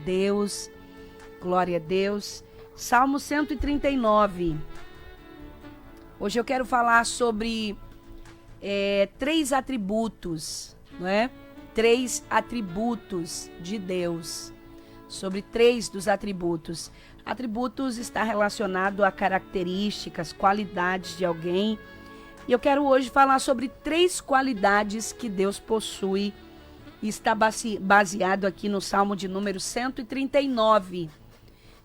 Deus, glória a Deus. Salmo 139. Hoje eu quero falar sobre 3 atributos, não é? 3 atributos de Deus. Sobre 3 dos atributos. Atributos está relacionado a características, qualidades de alguém. E eu quero hoje falar sobre 3 qualidades que Deus possui. E está baseado aqui no Salmo de número 139.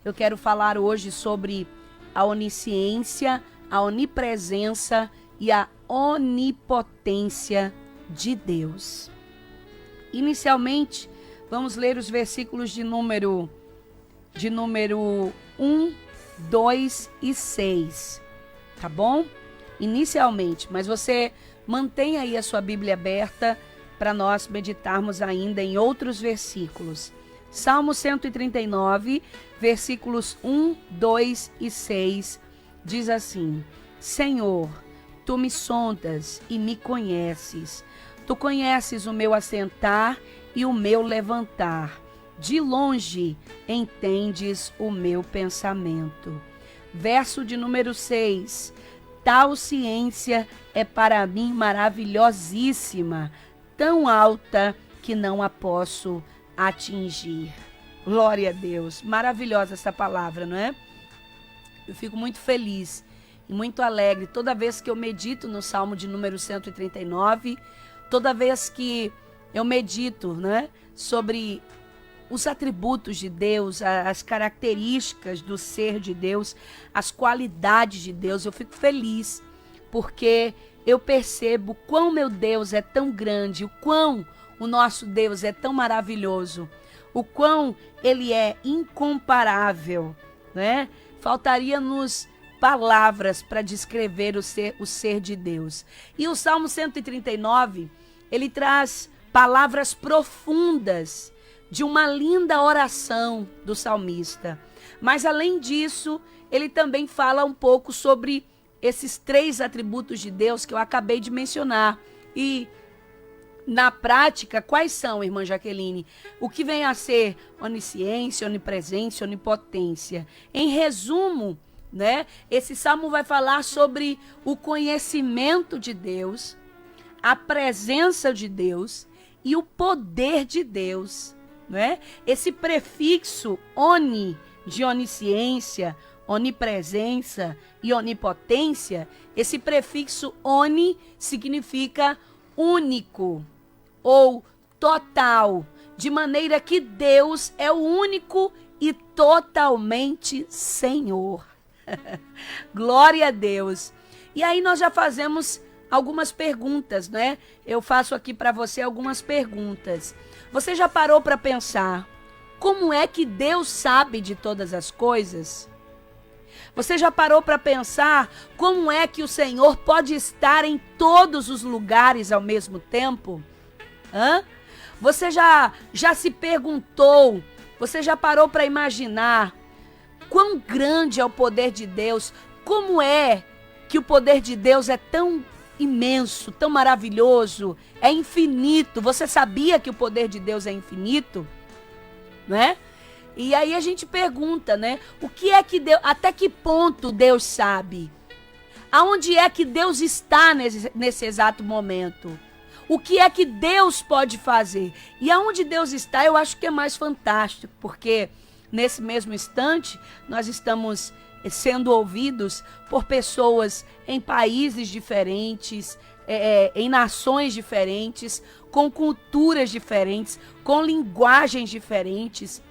Eu quero falar hoje sobre a onisciência, a onipresença e a onipotência de Deus. Inicialmente, vamos ler os versículos de número 1, 2 e 6, tá bom? Inicialmente, mas você mantenha aí a sua Bíblia aberta para nós meditarmos ainda em outros versículos. Salmo 139, versículos 1, 2 e 6, diz assim: Senhor, Tu me sondas e me conheces. Tu conheces o meu assentar e o meu levantar. De longe entendes o meu pensamento. Verso de número 6. Tal ciência é para mim maravilhosíssima, tão alta que não a posso atingir. Glória a Deus. Maravilhosa essa palavra, não é? Eu fico muito feliz e muito alegre toda vez que eu medito no Salmo de número 139, toda vez que eu medito, né, sobre os atributos de Deus, as características do ser de Deus, as qualidades de Deus. Eu fico feliz porque eu percebo quão meu Deus é tão grande, o quão o nosso Deus é tão maravilhoso, o quão Ele é incomparável, né? Faltaria-nos palavras para descrever o ser de Deus. E o Salmo 139, ele traz palavras profundas de uma linda oração do salmista. Mas além disso, ele também fala um pouco sobre esses 3 atributos de Deus que eu acabei de mencionar. E na prática, quais são, irmã Jaqueline? O que vem a ser onisciência, onipresença, onipotência? Em resumo, né, esse salmo vai falar sobre o conhecimento de Deus, a presença de Deus e o poder de Deus, né? Esse prefixo oni, de onisciência, onipresença e onipotência, esse prefixo oni significa único ou total, de maneira que Deus é o único e totalmente Senhor. Glória a Deus. E aí nós já fazemos algumas perguntas, né? Eu faço aqui para você algumas perguntas. Você já parou para pensar como é que Deus sabe de todas as coisas? Você já parou para pensar como é que o Senhor pode estar em todos os lugares ao mesmo tempo? Você já se perguntou, você já parou para imaginar quão grande é o poder de Deus? Como é que o poder de Deus é tão imenso, tão maravilhoso, é infinito? Você sabia que o poder de Deus é infinito? Né? E aí a gente pergunta, né? O que é que Deus, até que ponto Deus sabe? Aonde é que Deus está nesse exato momento? O que é que Deus pode fazer? E aonde Deus está, eu acho que é mais fantástico, porque nesse mesmo instante nós estamos sendo ouvidos por pessoas em países diferentes, em nações diferentes, com culturas diferentes, com linguagens diferentes.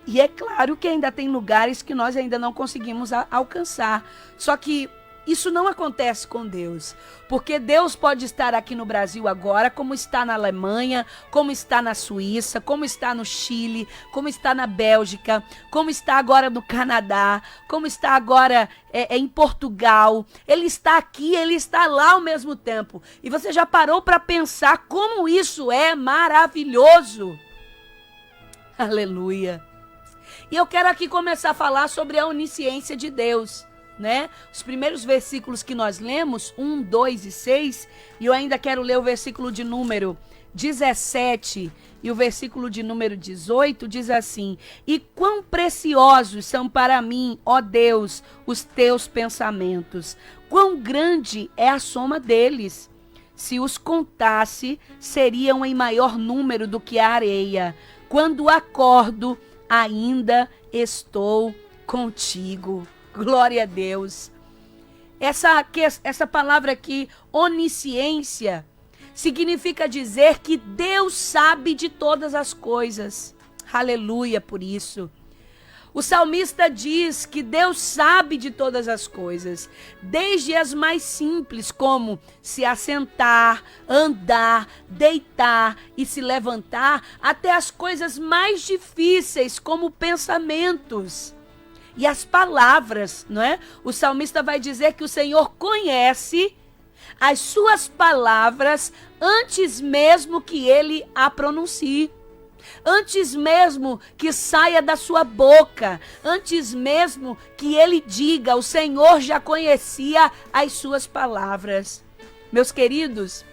E é claro que ainda tem lugares que nós ainda não conseguimos alcançar. Só que isso não acontece com Deus, porque Deus pode estar aqui no Brasil agora, como está na Alemanha, como está na Suíça, como está no Chile, como está na Bélgica, como está agora no Canadá, como está agora em Portugal. Ele está aqui, ele está lá ao mesmo tempo. E você já parou para pensar como isso é maravilhoso? Aleluia! E eu quero aqui começar a falar sobre a onisciência de Deus, né? Os primeiros versículos que nós lemos, 1, 2 e 6, e eu ainda quero ler o versículo de número 17 e o versículo de número 18 diz assim: e quão preciosos são para mim, ó Deus, os teus pensamentos, quão grande é a soma deles. Se os contasse, seriam em maior número do que a areia. Quando acordo, ainda estou contigo. Glória a Deus. Essa palavra aqui, onisciência, significa dizer que Deus sabe de todas as coisas. Aleluia por isso. O salmista diz que Deus sabe de todas as coisas, desde as mais simples, como se assentar, andar, deitar e se levantar, até as coisas mais difíceis, como pensamentos e as palavras, não é? O salmista vai dizer que o Senhor conhece as suas palavras antes mesmo que ele a pronuncie. Antes mesmo que saia da sua boca, antes mesmo que ele diga, o Senhor já conhecia as suas palavras. Meus queridos,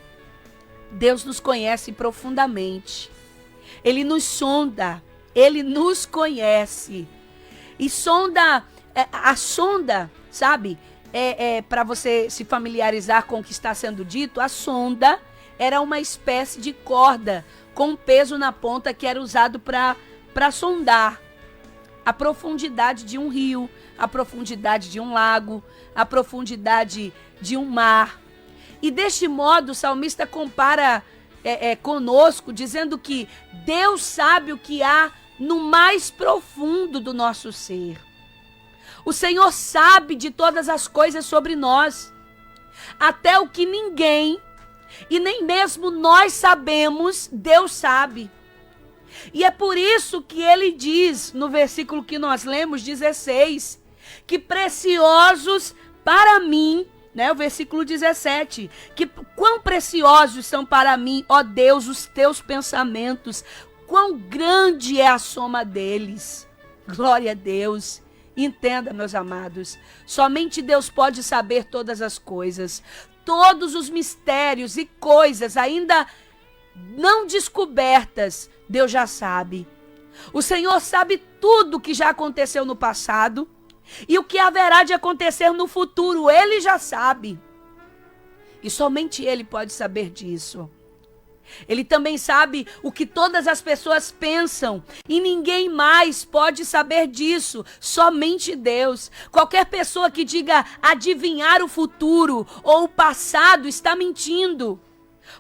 Deus nos conhece profundamente. Ele nos sonda, ele nos conhece. E a sonda, sabe, para você se familiarizar com o que está sendo dito, a sonda era uma espécie de corda com um peso na ponta que era usado para sondar a profundidade de um rio, a profundidade de um lago, a profundidade de um mar. E deste modo o salmista compara conosco, dizendo que Deus sabe o que há no mais profundo do nosso ser. O Senhor sabe de todas as coisas sobre nós, até o que ninguém e nem mesmo nós sabemos, Deus sabe. E é por isso que ele diz, no versículo que nós lemos, 16, que preciosos para mim, né, o versículo 17, que quão preciosos são para mim, ó Deus, os teus pensamentos, quão grande é a soma deles. Glória a Deus. Entenda, meus amados, somente Deus pode saber todas as coisas. Todos os mistérios e coisas ainda não descobertas, Deus já sabe. O Senhor sabe tudo o que já aconteceu no passado e o que haverá de acontecer no futuro, Ele já sabe. E somente Ele pode saber disso. Ele também sabe o que todas as pessoas pensam e ninguém mais pode saber disso, somente Deus. Qualquer pessoa que diga adivinhar o futuro ou o passado está mentindo,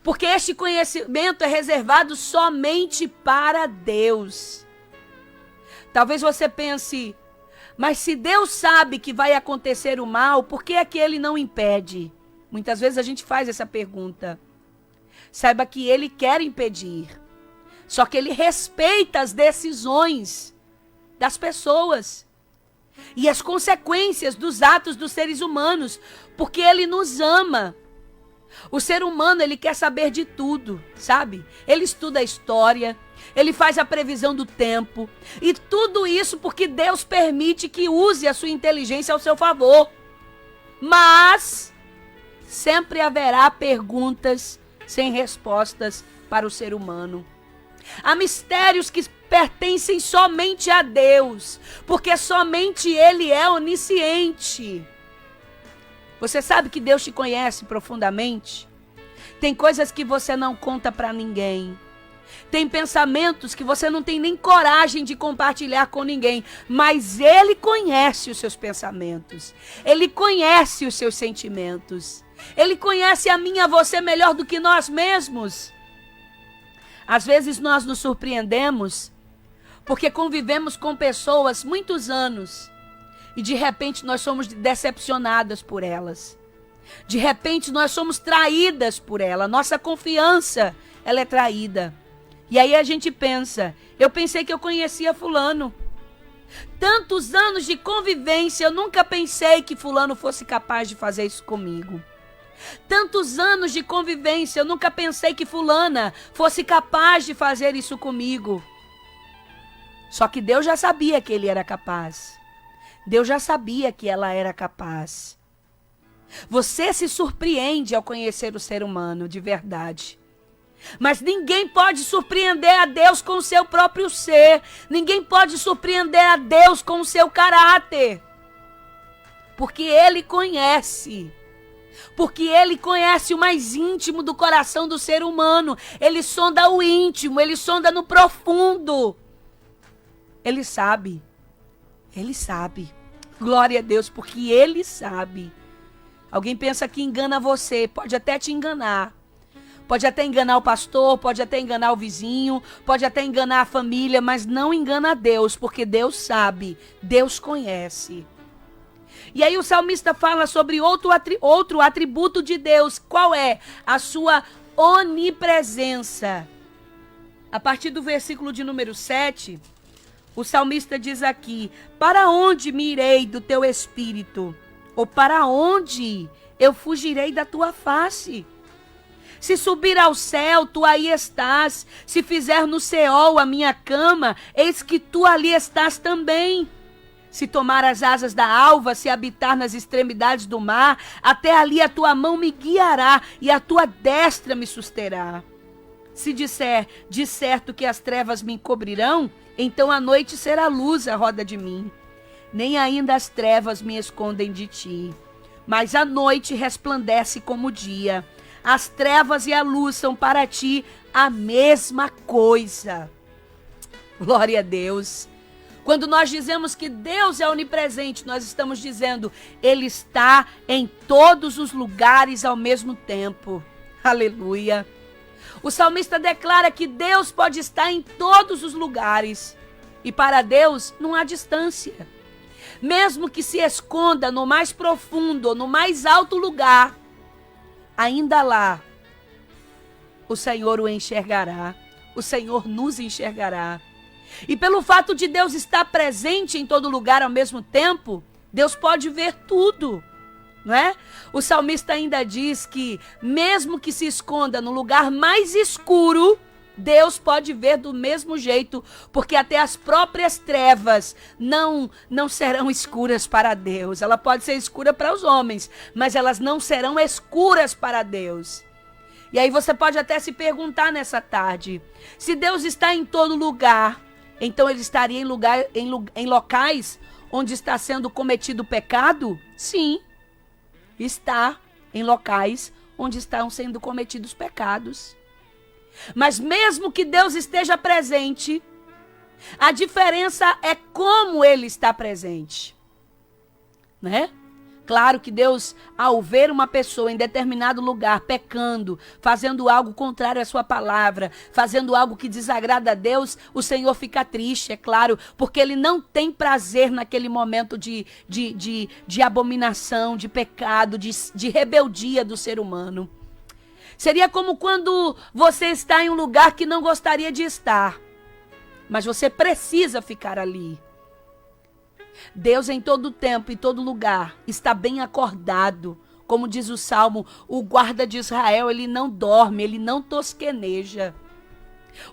porque este conhecimento é reservado somente para Deus. Talvez você pense, mas se Deus sabe que vai acontecer o mal, por que é que Ele não impede? Muitas vezes a gente faz essa pergunta. Saiba que Ele quer impedir. Só que Ele respeita as decisões das pessoas e as consequências dos atos dos seres humanos, porque Ele nos ama. O ser humano, ele quer saber de tudo, sabe? Ele estuda a história, ele faz a previsão do tempo, e tudo isso porque Deus permite que use a sua inteligência ao seu favor. Mas sempre haverá perguntas sem respostas para o ser humano. Há mistérios que pertencem somente a Deus, porque somente Ele é onisciente. Você sabe que Deus te conhece profundamente? Tem coisas que você não conta para ninguém. Tem pensamentos que você não tem nem coragem de compartilhar com ninguém, mas Ele conhece os seus pensamentos. Ele conhece os seus sentimentos. Ele conhece a mim e a você melhor do que nós mesmos. Às vezes nós nos surpreendemos porque convivemos com pessoas muitos anos e de repente nós somos decepcionadas por elas. De repente nós somos traídas por ela. Nossa confiança, ela é traída. E aí a gente pensa, eu pensei que eu conhecia fulano. Tantos anos de convivência, eu nunca pensei que fulano fosse capaz de fazer isso comigo. Tantos anos de convivência, eu nunca pensei que fulana fosse capaz de fazer isso comigo. Só que Deus já sabia que ele era capaz. Deus já sabia que ela era capaz. Você se surpreende ao conhecer o ser humano de verdade. Mas ninguém pode surpreender a Deus com o seu próprio ser. Ninguém pode surpreender a Deus com o seu caráter. Porque Ele conhece. Porque Ele conhece o mais íntimo do coração do ser humano. Ele sonda o íntimo, Ele sonda no profundo. Ele sabe. Ele sabe. Glória a Deus, porque Ele sabe. Alguém pensa que engana você, pode até te enganar. Pode até enganar o pastor, pode até enganar o vizinho, pode até enganar a família, mas não engana a Deus, porque Deus sabe, Deus conhece. E aí o salmista fala sobre outro atributo de Deus. Qual é? A sua onipresença. A partir do versículo de número 7, o salmista diz aqui: para onde me irei do teu espírito? Ou para onde eu fugirei da tua face? Se subir ao céu, tu aí estás. Se fizer no Seol a minha cama, eis que tu ali estás também. Se tomar as asas da alva, se habitar nas extremidades do mar, até ali a tua mão me guiará e a tua destra me susterá. Se disser, de certo que as trevas me encobrirão, então a noite será luz à roda de mim. Nem ainda as trevas me escondem de ti, mas a noite resplandece como o dia. As trevas e a luz são para ti a mesma coisa. Glória a Deus. Quando nós dizemos que Deus é onipresente, nós estamos dizendo, Ele está em todos os lugares ao mesmo tempo. Aleluia. O salmista declara que Deus pode estar em todos os lugares. E para Deus não há distância. Mesmo que se esconda no mais profundo, no mais alto lugar, ainda lá, o Senhor o enxergará, o Senhor nos enxergará. E pelo fato de Deus estar presente em todo lugar ao mesmo tempo, Deus pode ver tudo, não é? O salmista ainda diz que, mesmo que se esconda no lugar mais escuro, Deus pode ver do mesmo jeito, porque até as próprias trevas não serão escuras para Deus. Ela pode ser escura para os homens, mas elas não serão escuras para Deus. E aí você pode até se perguntar nessa tarde, se Deus está em todo lugar, então Ele estaria em locais onde está sendo cometido pecado? Sim, está em locais onde estão sendo cometidos pecados. Mas mesmo que Deus esteja presente, a diferença é como Ele está presente, né? Claro que Deus, ao ver uma pessoa em determinado lugar pecando, fazendo algo contrário à sua palavra, fazendo algo que desagrada a Deus, o Senhor fica triste, é claro, porque Ele não tem prazer naquele momento de abominação, de pecado, de rebeldia do ser humano. Seria como quando você está em um lugar que não gostaria de estar, mas você precisa ficar ali. Deus em todo tempo e todo lugar está bem acordado. Como diz o Salmo, o guarda de Israel, ele não dorme, ele não tosqueneja.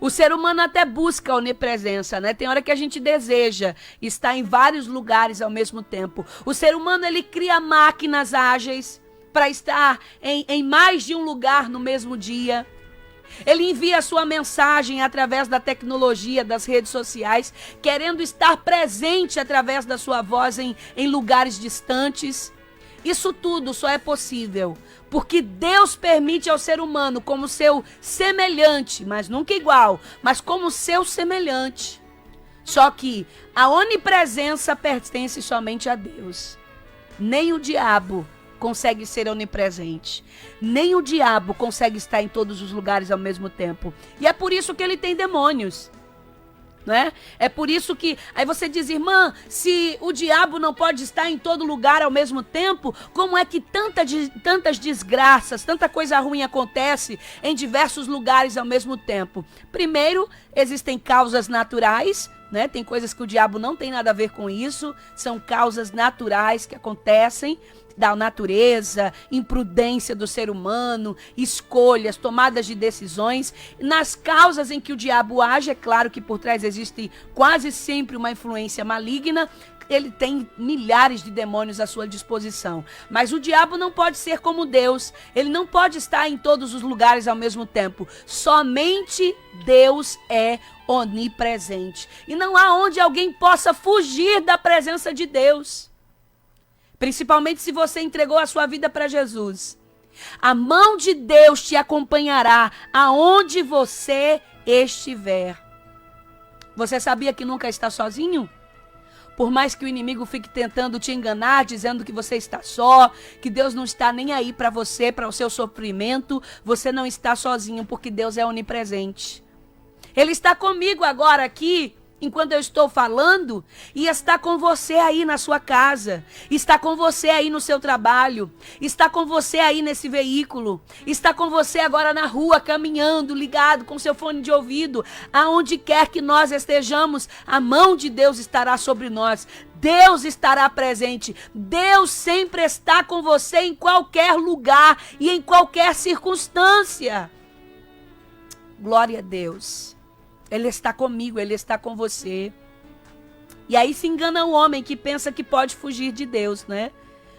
O ser humano até busca a onipresença, né? Tem hora que a gente deseja estar em vários lugares ao mesmo tempo. O ser humano, ele cria máquinas ágeis para estar em mais de um lugar no mesmo dia. Ele envia a sua mensagem através da tecnologia, das redes sociais, querendo estar presente através da sua voz em lugares distantes. Isso tudo só é possível porque Deus permite ao ser humano, como seu semelhante, mas nunca igual, mas como seu semelhante. Só que a onipresença pertence somente a Deus. Nem o diabo consegue ser onipresente. Nem o diabo consegue estar em todos os lugares ao mesmo tempo. E é por isso que ele tem demônios. Não é? É por isso que... Aí você diz, irmã, se o diabo não pode estar em todo lugar ao mesmo tempo, como é que tantas desgraças, tanta coisa ruim acontece em diversos lugares ao mesmo tempo? Primeiro, existem causas naturais, né? Tem coisas que o diabo não tem nada a ver com isso, são causas naturais que acontecem da natureza, imprudência do ser humano, escolhas, tomadas de decisões. Nas causas em que o diabo age, é claro que por trás existe quase sempre uma influência maligna. Ele tem milhares de demônios à sua disposição. Mas o diabo não pode ser como Deus. Ele não pode estar em todos os lugares ao mesmo tempo. Somente Deus é onipresente. E não há onde alguém possa fugir da presença de Deus. Principalmente se você entregou a sua vida para Jesus. A mão de Deus te acompanhará aonde você estiver. Você sabia que nunca está sozinho? Por mais que o inimigo fique tentando te enganar, dizendo que você está só, que Deus não está nem aí para você, para o seu sofrimento, você não está sozinho, porque Deus é onipresente. Ele está comigo agora aqui, enquanto eu estou falando, e está com você aí na sua casa, está com você aí no seu trabalho, está com você aí nesse veículo, está com você agora na rua, caminhando, ligado com seu fone de ouvido, aonde quer que nós estejamos, a mão de Deus estará sobre nós, Deus estará presente, Deus sempre está com você em qualquer lugar e em qualquer circunstância. Glória a Deus. Ele está comigo, Ele está com você. E aí se engana o homem que pensa que pode fugir de Deus, né?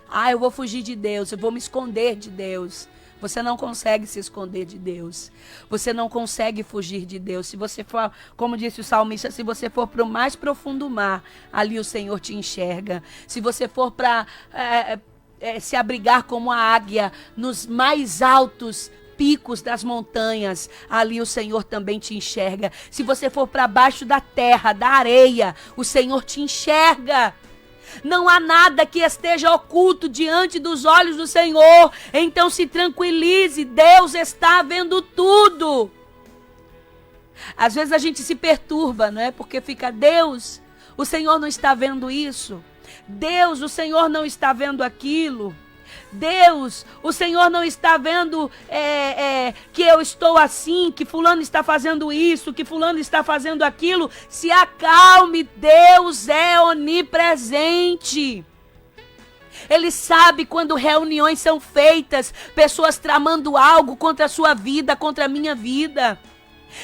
Ah, eu vou fugir de Deus, eu vou me esconder de Deus. Você não consegue se esconder de Deus. Você não consegue fugir de Deus. Se você for, como disse o salmista, se você for para o mais profundo mar, ali o Senhor te enxerga. Se você for para se abrigar como a águia nos mais altos picos das montanhas, ali o Senhor também te enxerga. Se você for para baixo da terra, da areia, o Senhor te enxerga. Não há nada que esteja oculto diante dos olhos do Senhor. Então se tranquilize, Deus está vendo tudo. Às vezes a gente se perturba, não é? Porque fica, Deus, o Senhor não está vendo isso. Deus, o Senhor não está vendo aquilo. Deus, o Senhor não está vendo que eu estou assim, que fulano está fazendo isso, que fulano está fazendo aquilo. Se acalme, Deus é onipresente. Ele sabe quando reuniões são feitas, pessoas tramando algo contra a sua vida, contra a minha vida.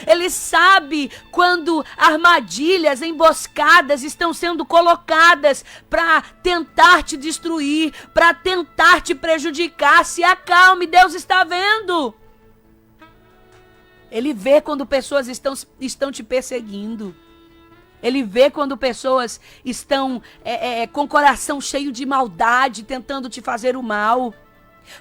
Ele sabe quando armadilhas, emboscadas estão sendo colocadas para tentar te destruir, para tentar te prejudicar. Se acalme, Deus está vendo. Ele vê quando pessoas estão te perseguindo. Ele vê quando pessoas estão com o coração cheio de maldade, tentando te fazer o mal.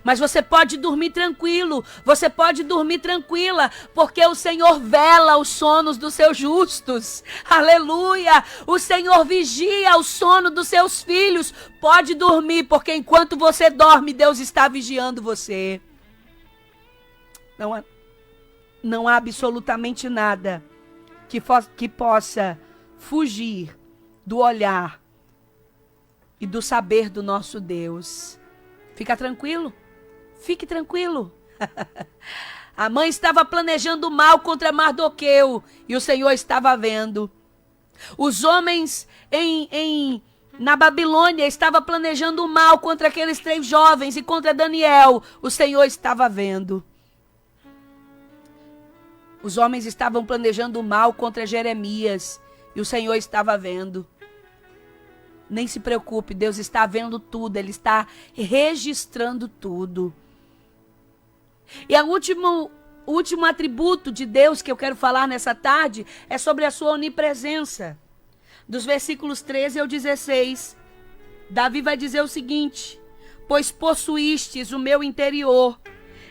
Mas você pode dormir tranquilo, você pode dormir tranquila, porque o Senhor vela os sonos dos seus justos. Aleluia! O Senhor vigia o sono dos seus filhos. Pode dormir, porque enquanto você dorme, Deus está vigiando você. Não há absolutamente nada que possa fugir do olhar e do saber do nosso Deus. Fica tranquilo, fique tranquilo. A mãe estava planejando mal contra Mardoqueu e o Senhor estava vendo. Os homens na Babilônia estavam planejando mal contra aqueles 3 jovens e contra Daniel. O Senhor estava vendo. Os homens estavam planejando mal contra Jeremias e o Senhor estava vendo. Nem se preocupe, Deus está vendo tudo, Ele está registrando tudo. E o último atributo de Deus que eu quero falar nessa tarde é sobre a sua onipresença. Dos versículos 13 ao 16, Davi vai dizer o seguinte: pois possuístes o meu interior,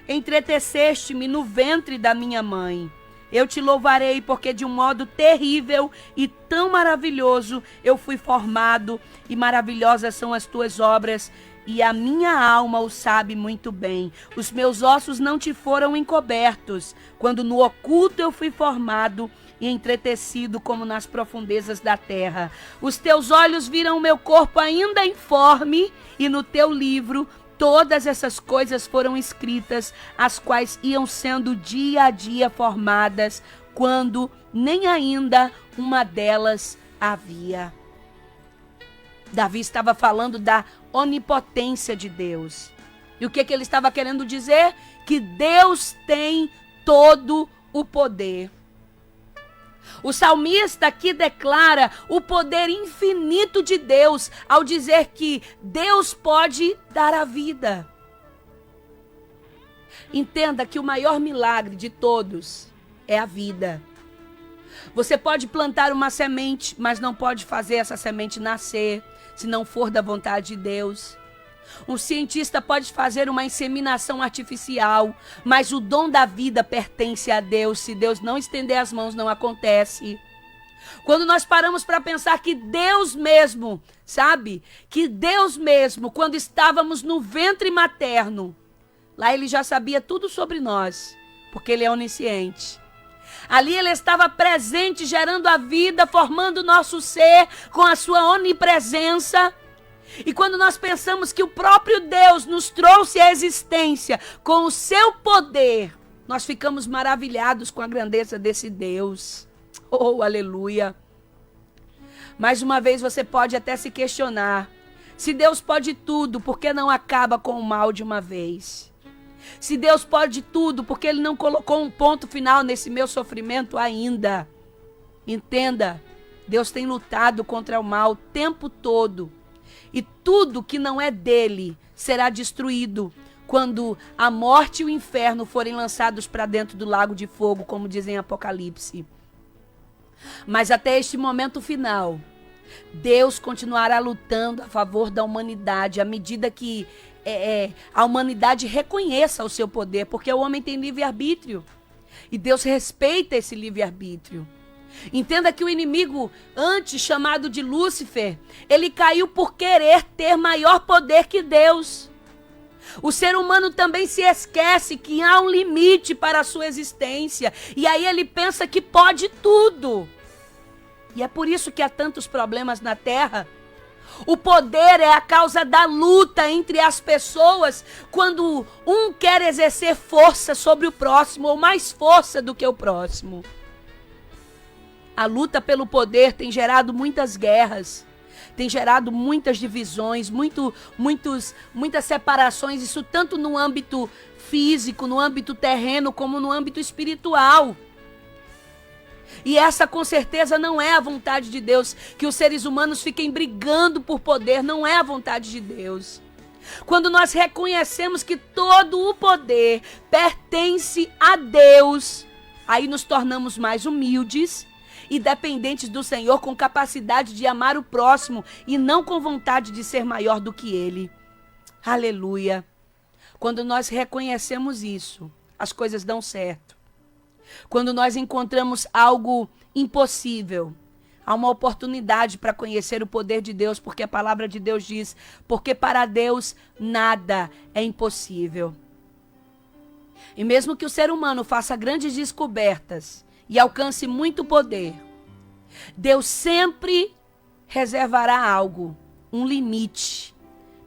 entreteceste-me no ventre da minha mãe. Eu te louvarei, porque de um modo terrível e tão maravilhoso eu fui formado, e maravilhosas são as tuas obras, e a minha alma o sabe muito bem. Os meus ossos não te foram encobertos, quando no oculto eu fui formado e entretecido como nas profundezas da terra. Os teus olhos viram o meu corpo ainda informe, e no teu livro todas essas coisas foram escritas, as quais iam sendo dia a dia formadas, quando nem ainda uma delas havia. Davi estava falando da onipotência de Deus. E o que ele estava querendo dizer? Que Deus tem todo o poder. O salmista aqui declara o poder infinito de Deus ao dizer que Deus pode dar a vida. Entenda que o maior milagre de todos é a vida. Você pode plantar uma semente, mas não pode fazer essa semente nascer, se não for da vontade de Deus. Um cientista pode fazer uma inseminação artificial, mas o dom da vida pertence a Deus. Se Deus não estender as mãos, não acontece. Quando nós paramos para pensar que Deus mesmo, sabe? Que Deus mesmo, quando estávamos no ventre materno, lá ele já sabia tudo sobre nós, porque ele é onisciente. Ali ele estava presente, gerando a vida, formando o nosso ser com a sua onipresença. E quando nós pensamos que o próprio Deus nos trouxe à existência com o seu poder, nós ficamos maravilhados com a grandeza desse Deus. Oh, aleluia! Mais uma vez você pode até se questionar, se Deus pode tudo, por que não acaba com o mal de uma vez? Se Deus pode tudo, por que Ele não colocou um ponto final nesse meu sofrimento ainda? Entenda, Deus tem lutado contra o mal o tempo todo. E tudo que não é dele será destruído quando a morte e o inferno forem lançados para dentro do lago de fogo, como dizem em Apocalipse. Mas até este momento final, Deus continuará lutando a favor da humanidade, à medida que a humanidade reconheça o seu poder, porque o homem tem livre-arbítrio. E Deus respeita esse livre-arbítrio. Entenda que o inimigo, antes chamado de Lúcifer, ele caiu por querer ter maior poder que Deus. O ser humano também se esquece que há um limite para a sua existência. E aí ele pensa que pode tudo. E é por isso que há tantos problemas na Terra. O poder é a causa da luta entre as pessoas, quando um quer exercer força sobre o próximo, ou mais força do que o próximo. A luta pelo poder tem gerado muitas guerras, tem gerado muitas divisões, muitas separações, isso tanto no âmbito físico, no âmbito terreno, como no âmbito espiritual. E essa com certeza não é a vontade de Deus, que os seres humanos fiquem brigando por poder, não é a vontade de Deus. Quando nós reconhecemos que todo o poder pertence a Deus, aí nos tornamos mais humildes e dependentes do Senhor, com capacidade de amar o próximo e não com vontade de ser maior do que ele. Aleluia! Quando nós reconhecemos isso, as coisas dão certo. Quando nós encontramos algo impossível, há uma oportunidade para conhecer o poder de Deus, porque a palavra de Deus diz, porque para Deus nada é impossível. E mesmo que o ser humano faça grandes descobertas e alcance muito poder, Deus sempre reservará algo, um limite,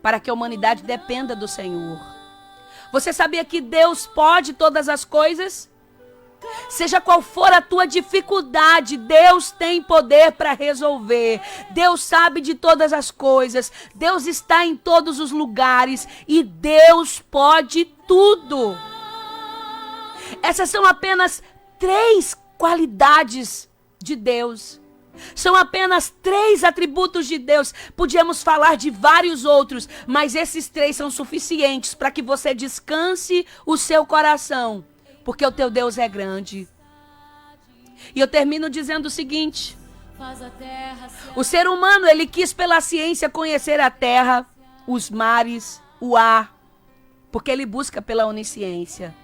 para que a humanidade dependa do Senhor. Você sabia que Deus pode todas as coisas? Seja qual for a tua dificuldade, Deus tem poder para resolver. Deus sabe de todas as coisas. Deus está em todos os lugares e Deus pode tudo. Essas são apenas 3 qualidades de Deus. São apenas 3 atributos de Deus. Podíamos falar de vários outros, mas esses 3 são suficientes para que você descanse o seu coração, porque o teu Deus é grande. E eu termino dizendo o seguinte: o ser humano, ele quis pela ciência conhecer a terra, os mares, o ar, porque ele busca pela onisciência.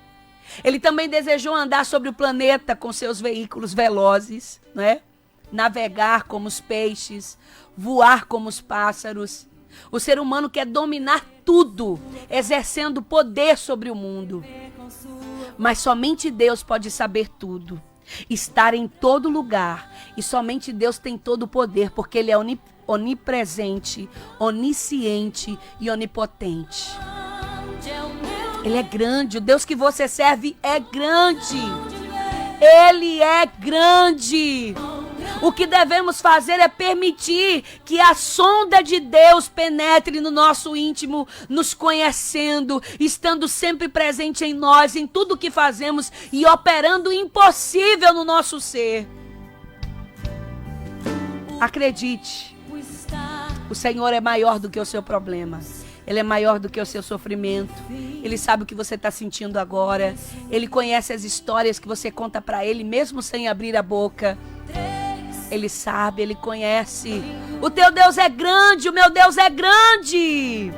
Ele também desejou andar sobre o planeta com seus veículos velozes, né? Navegar como os peixes, voar como os pássaros. O ser humano quer dominar tudo, exercendo poder sobre o mundo. Mas somente Deus pode saber tudo, estar em todo lugar. E somente Deus tem todo o poder, porque Ele é onipresente, onisciente e onipotente. Ele é grande, o Deus que você serve é grande. Ele é grande. O que devemos fazer é permitir que a sonda de Deus penetre no nosso íntimo, nos conhecendo, estando sempre presente em nós, em tudo que fazemos e operando o impossível no nosso ser. Acredite, o Senhor é maior do que o seu problema. Ele é maior do que o seu sofrimento. Ele sabe o que você está sentindo agora. Ele conhece as histórias que você conta para Ele, mesmo sem abrir a boca. Ele sabe, Ele conhece. O teu Deus é grande, o meu Deus é grande.